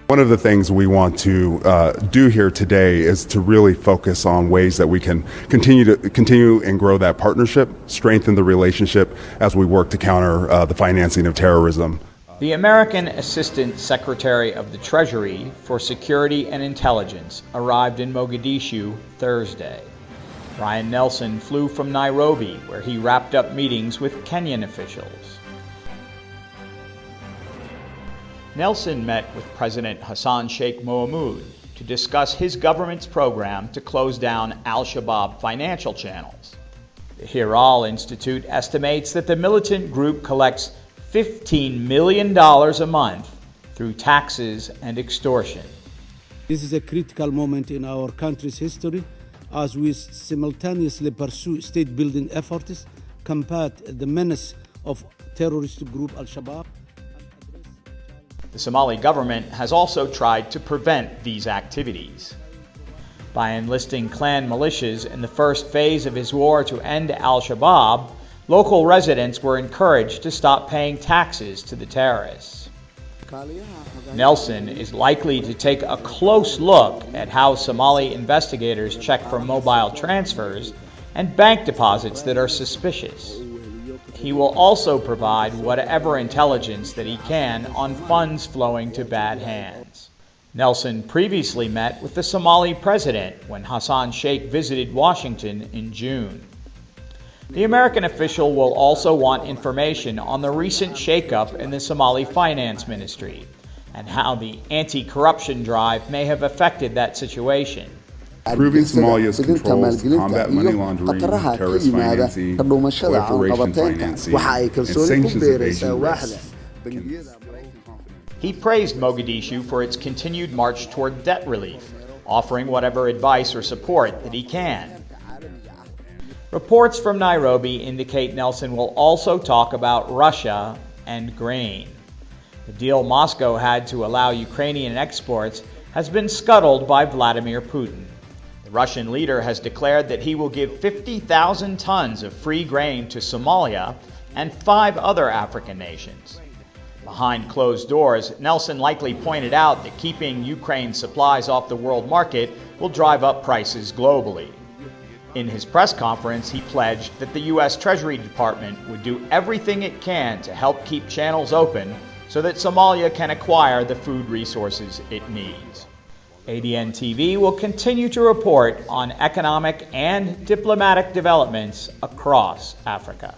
One of the things we want to do here today is to really focus on ways that we can continue and grow that partnership, strengthen the relationship as we work to counter the financing of terrorism. The American Assistant Secretary of the Treasury for Security and Intelligence arrived in Mogadishu Thursday. Brian Nelson flew from Nairobi, where he wrapped up meetings with Kenyan officials. Nelson met with President Hassan Sheikh Mohamud to discuss his government's program to close down al-Shabaab financial channels. The Hiral Institute estimates that the militant group collects $15 million a month through taxes and extortion. This is a critical moment in our country's history as we simultaneously pursue state-building efforts, combat the menace of terrorist group al-Shabaab. The Somali government has also tried to prevent these activities. By enlisting clan militias in the first phase of his war to end al-Shabaab, local residents were encouraged to stop paying taxes to the terrorists. Nelson is likely to take a close look at how Somali investigators check for mobile transfers and bank deposits that are suspicious. He will also provide whatever intelligence that he can on funds flowing to bad hands. Nelson previously met with the Somali president when Hassan Sheikh visited Washington in June. The American official will also want information on the recent shakeup in the Somali finance ministry and how the anti-corruption drive may have affected that situation. Improving Somalia's controls to combat money laundering, terrorist financing, proliferation financing, and sanctions evasion risks. He praised Mogadishu for its continued march toward debt relief, offering whatever advice or support that he can. Reports from Nairobi indicate Nelson will also talk about Russia and grain. The deal Moscow had to allow Ukrainian exports has been scuttled by Vladimir Putin. The Russian leader has declared that he will give 50,000 tons of free grain to Somalia and 5 other African nations. Behind closed doors, Nelson likely pointed out that keeping Ukraine's supplies off the world market will drive up prices globally. In his press conference, he pledged that the U.S. Treasury Department would do everything it can to help keep channels open so that Somalia can acquire the food resources it needs. ADN TV will continue to report on economic and diplomatic developments across Africa.